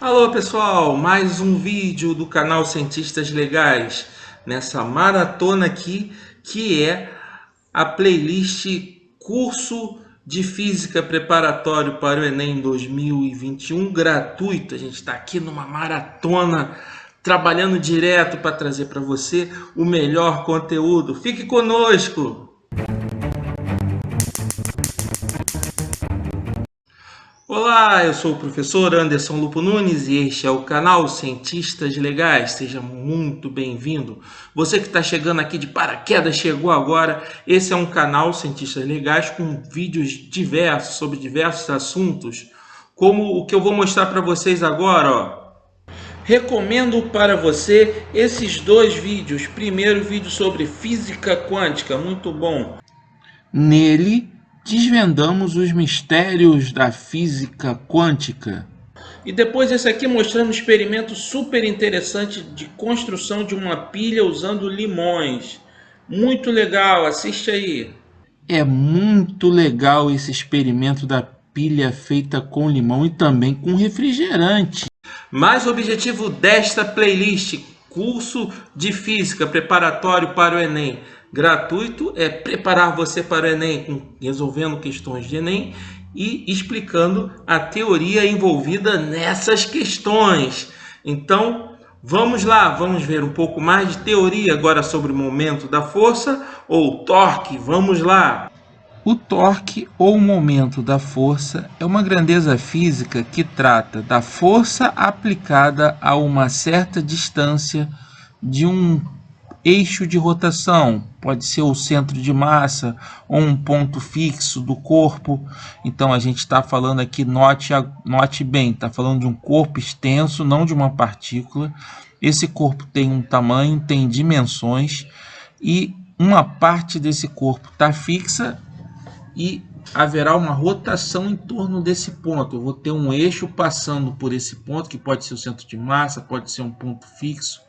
Alô pessoal, mais um vídeo do canal Cientistas Legais, nessa maratona aqui, que é a playlist Curso de Física Preparatório para o Enem 2021 gratuito. A gente está aqui numa maratona, trabalhando direto para trazer para você o melhor conteúdo. Fique conosco! Olá, eu sou o professor Anderson Lupo Nunes e este é o canal Cientistas Legais. Seja muito bem-vindo. Você que está chegando aqui de paraquedas, chegou agora. Esse é um canal Cientistas Legais com vídeos diversos sobre diversos assuntos, como o que eu vou mostrar para vocês agora, ó. Recomendo para você esses dois vídeos. Primeiro vídeo sobre física quântica, muito bom. Nele, desvendamos os mistérios da física quântica. E depois esse aqui mostrando um experimento super interessante de construção de uma pilha usando limões. Muito legal, assiste aí. É muito legal esse experimento da pilha feita com limão e também com refrigerante. Mas o objetivo desta playlist, curso de física preparatório para o Enem, gratuito, é preparar você para o Enem, resolvendo questões de Enem e explicando a teoria envolvida nessas questões. Então, vamos lá, vamos ver um pouco mais de teoria agora sobre o momento da força ou torque. Vamos lá. O torque ou momento da força é uma grandeza física que trata da força aplicada a uma certa distância de um eixo de rotação, pode ser o centro de massa ou um ponto fixo do corpo. Então a gente está falando aqui, note bem, está falando de um corpo extenso, não de uma partícula. Esse corpo tem um tamanho, tem dimensões e uma parte desse corpo está fixa e haverá uma rotação em torno desse ponto. Eu vou ter um eixo passando por esse ponto, que pode ser o centro de massa, pode ser um ponto fixo,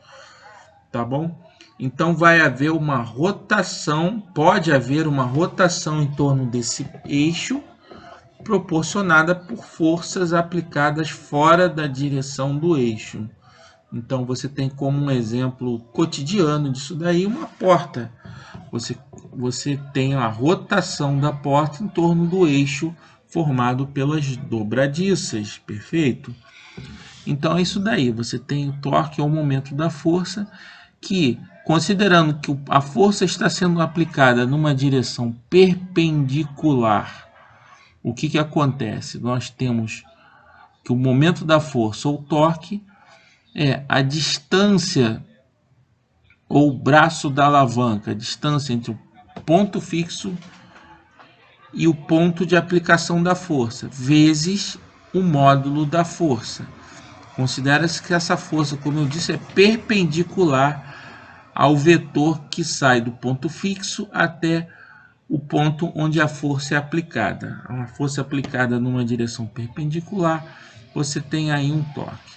tá bom? Então vai haver uma rotação, pode haver uma rotação em torno desse eixo, proporcionada por forças aplicadas fora da direção do eixo. Então você tem como um exemplo cotidiano disso daí uma porta. Você tem a rotação da porta em torno do eixo formado pelas dobradiças, perfeito? Então é isso daí, você tem o torque ou momento da força que, considerando que a força está sendo aplicada numa direção perpendicular, o que acontece? Nós temos que o momento da força ou torque é a distância ou braço da alavanca, a distância entre o ponto fixo e o ponto de aplicação da força, vezes o módulo da força. Considera-se que essa força, como eu disse, é perpendicular ao vetor que sai do ponto fixo até o ponto onde a força é aplicada. Uma força aplicada numa direção perpendicular, você tem aí um torque.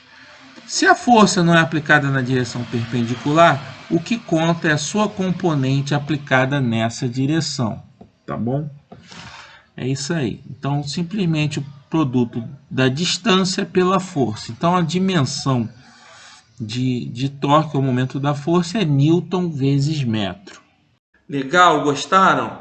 Se a força não é aplicada na direção perpendicular, o que conta é a sua componente aplicada nessa direção, tá bom? É isso aí. Então, simplesmente o produto da distância pela força. Então, a dimensão de torque, o momento da força, é Newton vezes metro. Legal, gostaram?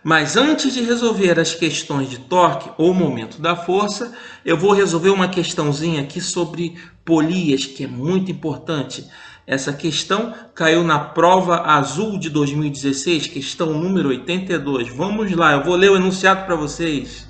Mas antes de resolver as questões de torque ou momento da força, eu vou resolver uma questãozinha aqui sobre polias, que é muito importante. Essa questão caiu na prova azul de 2016, questão número 82. Vamos lá, eu vou ler o enunciado para vocês.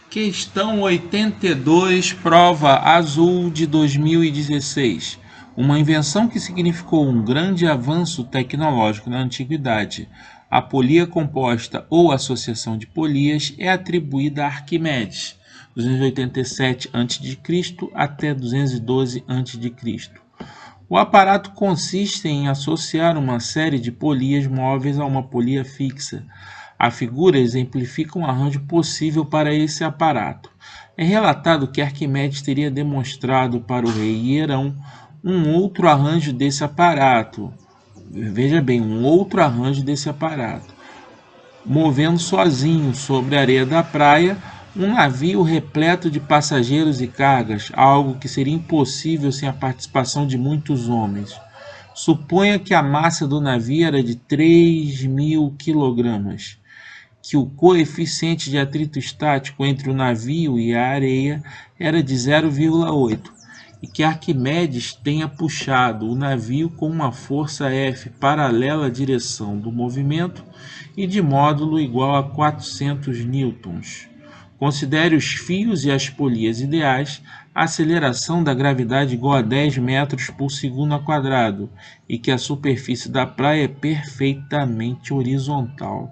Questão 82, prova azul de 2016. Uma invenção que significou um grande avanço tecnológico na antiguidade. A polia composta ou associação de polias é atribuída a Arquimedes, 287 a.C. até 212 a.C. O aparato consiste em associar uma série de polias móveis a uma polia fixa. A figura exemplifica um arranjo possível para esse aparato. É relatado que Arquimedes teria demonstrado para o rei Hierão um outro arranjo desse aparato. Veja bem, um outro arranjo desse aparato. Movendo sozinho sobre a areia da praia, Um navio repleto de passageiros e cargas, algo que seria impossível sem a participação de muitos homens. Suponha que a massa do navio era de 3.000 quilogramas, que o coeficiente de atrito estático entre o navio e a areia era de 0,8 e que Arquimedes tenha puxado o navio com uma força F paralela à direção do movimento e de módulo igual a 400 newtons. Considere os fios e as polias ideais, a aceleração da gravidade igual a 10 metros por segundo ao quadrado e que a superfície da praia é perfeitamente horizontal.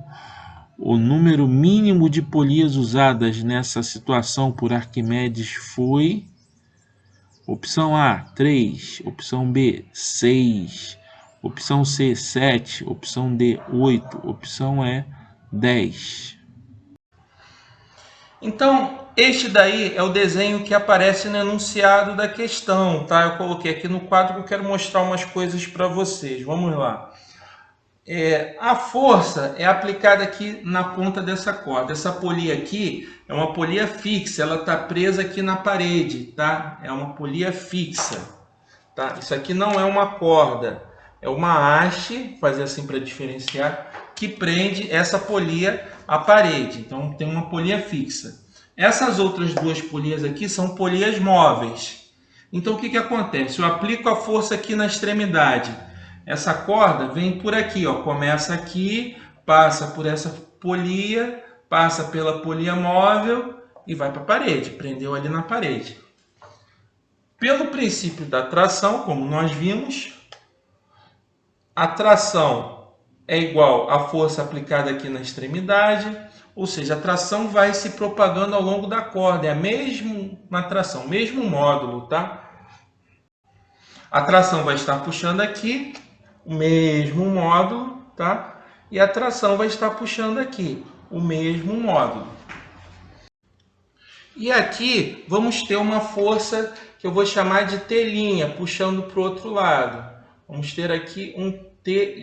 O número mínimo de polias usadas nessa situação por Arquimedes foi: opção A, 3, opção B, 6, opção C, 7, opção D, 8, opção E, 10. Então, este daí é o desenho que aparece no enunciado da questão, tá? Eu coloquei aqui no quadro que eu quero mostrar umas coisas para vocês. Vamos lá. A força é aplicada aqui na ponta dessa corda. Essa polia aqui é uma polia fixa, ela está presa aqui na parede, tá? É uma polia fixa, tá? Isso aqui não é uma corda, é uma haste, fazer assim para diferenciar, que prende essa polia à parede. Então tem uma polia fixa. Essas outras duas polias aqui são polias móveis. Então o que acontece? Eu aplico a força aqui na extremidade. Essa corda vem por aqui, ó, começa aqui, passa por essa polia, passa pela polia móvel e vai para a parede, prendeu ali na parede. Pelo princípio da tração, como nós vimos, a tração é igual à força aplicada aqui na extremidade, ou seja, a tração vai se propagando ao longo da corda, é a mesma tração, mesmo módulo, tá? A tração vai estar puxando aqui, o mesmo módulo, tá? E a tração vai estar puxando aqui, o mesmo módulo. E aqui vamos ter uma força que eu vou chamar de T', puxando para o outro lado. Vamos ter aqui um T'.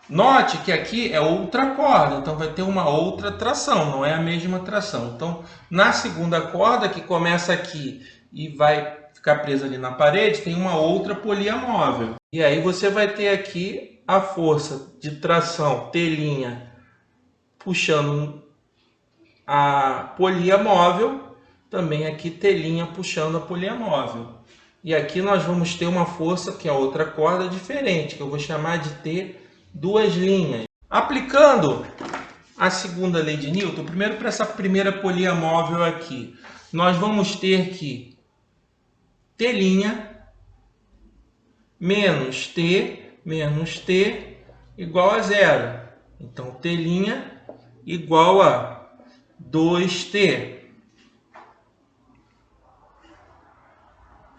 Note que aqui é outra corda, então vai ter uma outra tração, não é a mesma tração. Então, na segunda corda, que começa aqui e vai ficar presa ali na parede, tem uma outra polia móvel. E aí você vai ter aqui a força de tração T' puxando a polia móvel, também aqui T' puxando a polia móvel. E aqui nós vamos ter uma força, que é outra corda diferente, que eu vou chamar de T duas linhas. Aplicando a segunda lei de Newton, primeiro para essa primeira polia móvel aqui, nós vamos ter que T' menos T igual a zero. Então, T' igual a 2T.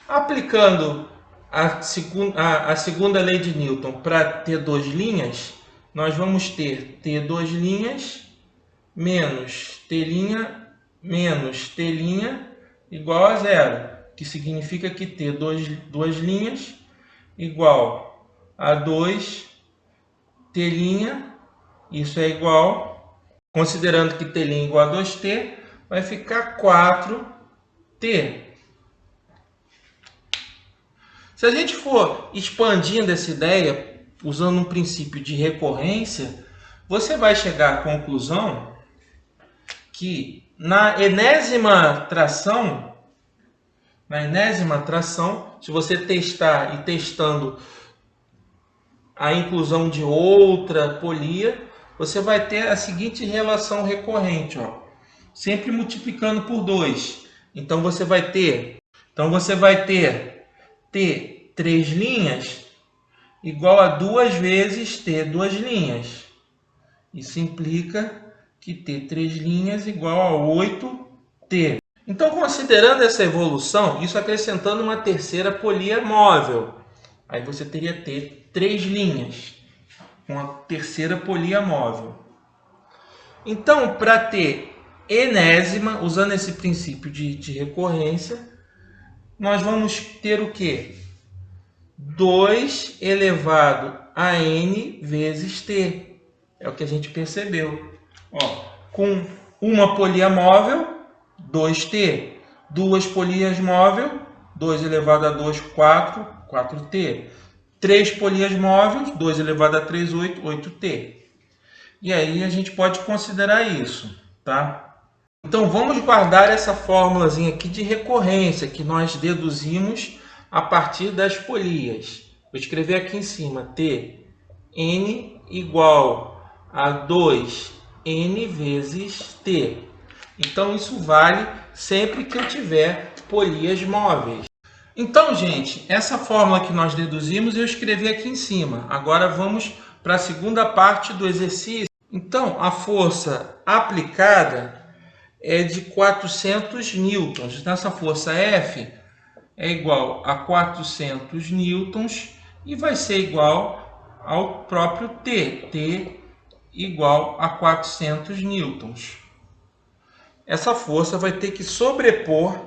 Aplicando a segunda lei de Newton para T2', nós vamos ter T2' menos T' igual a zero, que significa que T2' igual a 2T', isso é igual, considerando que T' igual a 2T, vai ficar 4T. Se a gente for expandindo essa ideia, usando um princípio de recorrência, você vai chegar à conclusão que na enésima tração, se você testar e testando a inclusão de outra polia, você vai ter a seguinte relação recorrente, ó, sempre multiplicando por 2. Então você vai ter T 3 linhas igual a 2 vezes T 2 linhas. Isso implica que T 3 linhas igual a 8T. Então, considerando essa evolução, isso acrescentando uma terceira polia móvel, aí você teria T 3 linhas, com a terceira polia móvel. Então, para ter enésima, usando esse princípio de recorrência, nós vamos ter o quê? 2 elevado a n vezes t. É o que a gente percebeu. Ó, com Uma polia móvel, 2t. Duas polias móveis, 2 elevado a 2, 4, 4t. Três polias móveis, 2 elevado a 3, 8, 8t. E aí a gente pode considerar isso, tá? Então vamos guardar essa fórmulazinha aqui de recorrência que nós deduzimos a partir das polias. Vou escrever aqui em cima, t n igual a 2n vezes t. Então isso vale sempre que eu tiver polias móveis. Então, gente, essa fórmula que nós deduzimos eu escrevi aqui em cima. Agora vamos para a segunda parte do exercício. Então, a força aplicada é de 400 newtons. Então, essa força F é igual a 400 newtons e vai ser igual ao próprio T. T igual a 400 newtons. Essa força vai ter que sobrepor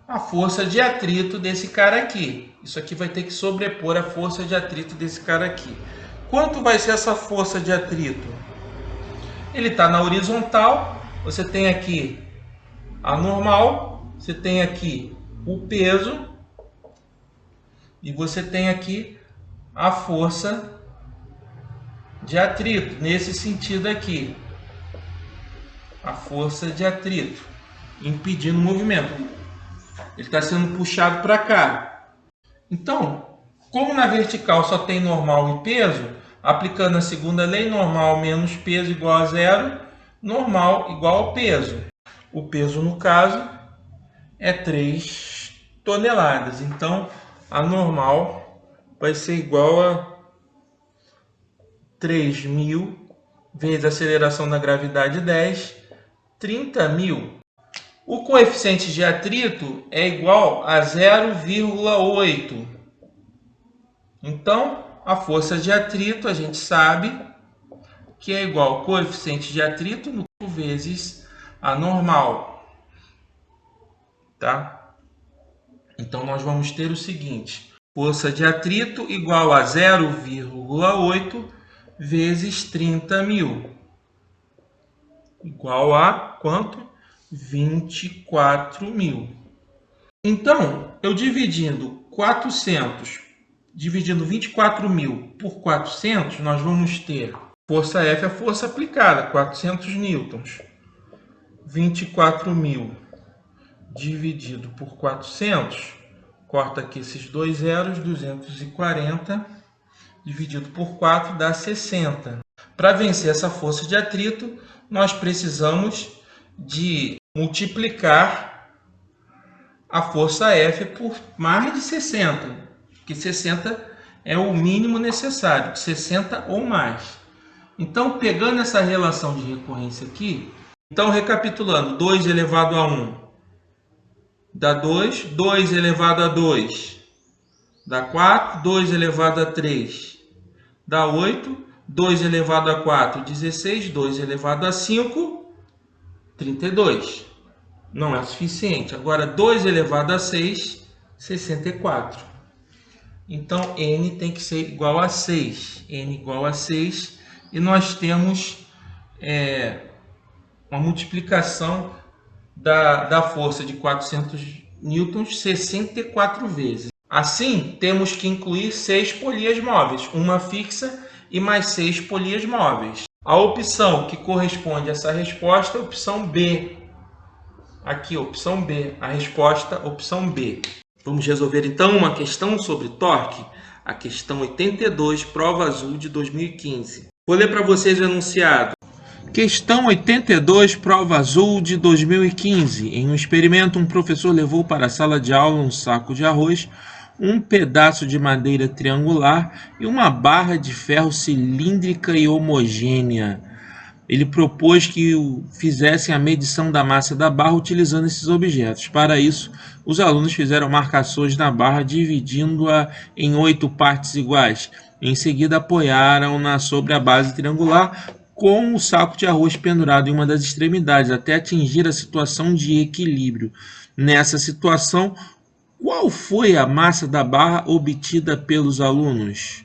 a força de atrito desse cara aqui. Isso aqui vai ter que sobrepor a força de atrito desse cara aqui. Quanto vai ser essa força de atrito? Ele está na horizontal, você tem aqui a normal, você tem aqui o peso e você tem aqui a força de atrito, nesse sentido aqui. A força de atrito, impedindo o movimento. Ele está sendo puxado para cá. Então, como na vertical só tem normal e peso, aplicando a segunda lei, normal menos peso igual a zero, normal igual ao peso. O peso, no caso, é 3 toneladas. Então, a normal vai ser igual a 3.000 vezes a aceleração da gravidade 10, 30.000. O coeficiente de atrito é igual a 0,8. Então, a força de atrito, a gente sabe que é igual ao coeficiente de atrito vezes a normal. Tá? Então, nós vamos ter o seguinte. Força de atrito igual a 0,8 vezes 30.000. Igual a quanto? 24.000. Então, eu dividindo 24.000 por 400, nós vamos ter força F, a força aplicada, 400 newtons. 24.000 dividido por 400, corta aqui esses dois zeros, 240, dividido por 4 dá 60. Para vencer essa força de atrito, nós precisamos de multiplicar a força F por mais de 60, porque 60 é o mínimo necessário, 60 ou mais. Então, pegando essa relação de recorrência aqui, então recapitulando, 2 elevado a 1 dá 2, 2 elevado a 2 dá 4, 2 elevado a 3 dá 8, 2 elevado a 4, 16, 2 elevado a 5, 32. Não é suficiente. Agora, 2 elevado a 6, 64. Então, n tem que ser igual a 6. n igual a 6. E nós temos uma multiplicação da força de 400 newtons 64 vezes. Assim, temos que incluir 6 polias móveis, uma fixa e mais 6 polias móveis. A opção que corresponde a essa resposta é a opção B. Aqui, opção B. A resposta, opção B. Vamos resolver então uma questão sobre torque, a questão 82, prova azul de 2015. Vou ler para vocês o enunciado. Questão 82, prova azul de 2015. Em um experimento, um professor levou para a sala de aula um saco de arroz, um pedaço de madeira triangular e uma barra de ferro cilíndrica e homogênea. Ele propôs que fizessem a medição da massa da barra utilizando esses objetos. Para isso, os alunos fizeram marcações na barra, dividindo-a em 8 partes iguais. Em seguida, apoiaram-na sobre a base triangular, com o saco de arroz pendurado em uma das extremidades, até atingir a situação de equilíbrio. Nessa situação, qual foi a massa da barra obtida pelos alunos?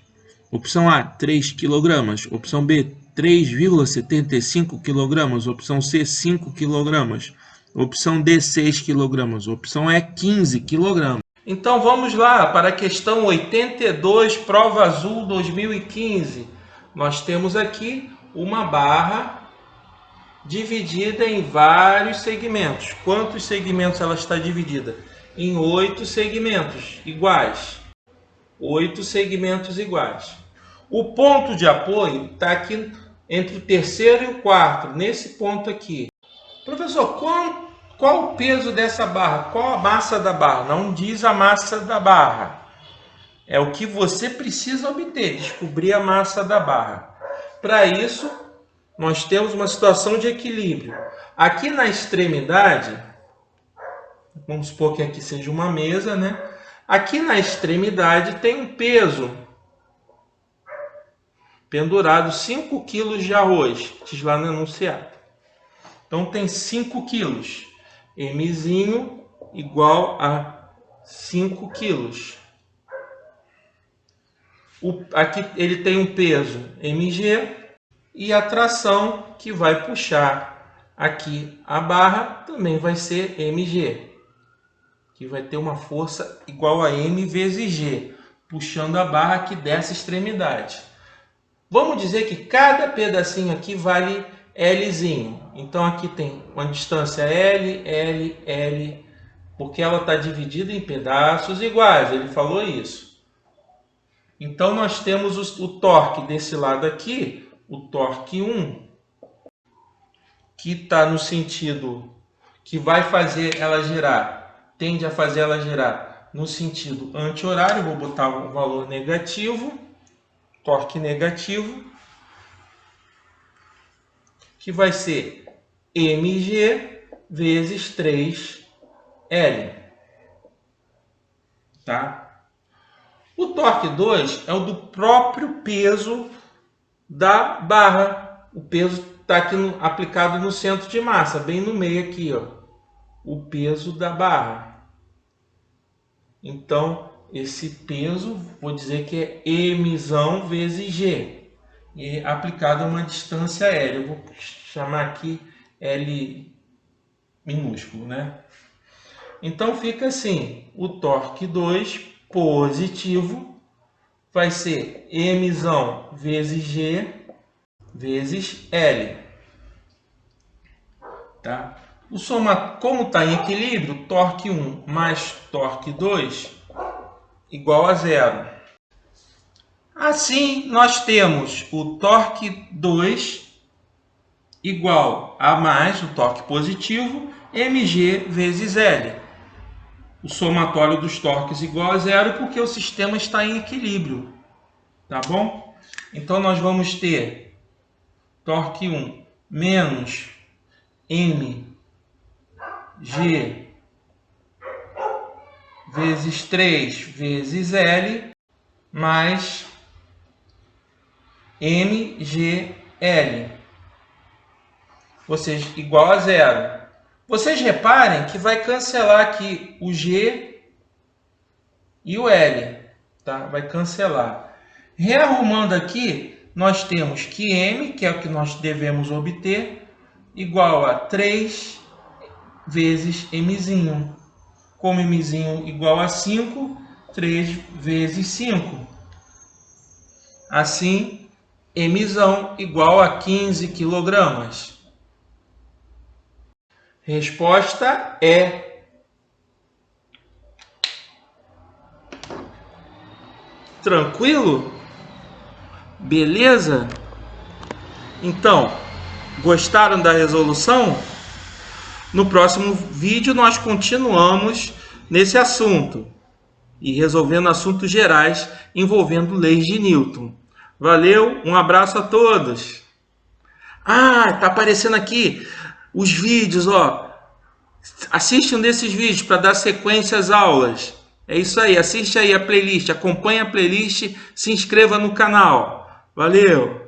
Opção A, 3 kg. Opção B, 3,75 kg, opção C, 5 kg, opção D, 6 kg, opção E, 15 kg. Então vamos lá para a questão 82, prova azul 2015. Nós temos aqui uma barra dividida em vários segmentos. Quantos segmentos ela está dividida? Em 8 segmentos iguais. 8 segmentos iguais. O ponto de apoio está aqui entre o terceiro e o quarto, nesse ponto aqui. Professor, qual o peso dessa barra? Qual a massa da barra? Não diz a massa da barra. É o que você precisa obter, descobrir a massa da barra. Para isso, nós temos uma situação de equilíbrio. Aqui na extremidade, vamos supor que aqui seja uma mesa, né? Aqui na extremidade tem um peso pendurado, 5 kg de arroz, diz lá no enunciado. Então tem 5 kg. Mzinho igual a 5 kg. Aqui ele tem um peso mg e a tração que vai puxar aqui a barra também vai ser mg, que vai ter uma força igual a m vezes g, puxando a barra aqui dessa extremidade. Vamos dizer que cada pedacinho aqui vale Lzinho. Então aqui tem uma distância L, L, L, porque ela está dividida em pedaços iguais, ele falou isso. Então nós temos o torque desse lado aqui, o torque 1, que está no sentido que vai fazer ela girar, tende a fazer ela girar no sentido anti-horário, vou botar um valor negativo, torque negativo, que vai ser mg vezes 3L. Tá? O torque 2 é o do próprio peso da barra. O peso está aqui aplicado no centro de massa, bem no meio aqui, ó, o peso da barra. Então, esse peso, vou dizer que é mzão vezes g, e aplicado a uma distância L. Eu vou chamar aqui L minúsculo, né? Então fica assim, o torque 2 positivo vai ser mzão vezes g vezes L. Tá? Como está em equilíbrio, torque 1 mais torque 2 igual a zero. Assim, nós temos o torque 2 igual a mais o torque positivo, mg vezes L. O somatório dos torques igual a zero porque o sistema está em equilíbrio. Tá bom? Então, nós vamos ter torque 1 menos mg vezes 3 vezes L mais mgl, ou seja, igual a zero. Vocês reparem que vai cancelar aqui o G e o L, tá? Vai cancelar. Rearrumando aqui, nós temos que M, que é o que nós devemos obter, igual a 3 vezes Mzinho. Como Mzinho igual a 5, 3 vezes 5. Assim, Mzão igual a 15 kg. Resposta é tranquilo? Beleza? Então, gostaram da resolução? No próximo vídeo nós continuamos nesse assunto e resolvendo assuntos gerais envolvendo leis de Newton. Valeu, um abraço a todos. Tá aparecendo aqui os vídeos, ó. Assiste um desses vídeos para dar sequência às aulas. É isso aí, assiste aí a playlist, acompanha a playlist, se inscreva no canal. Valeu!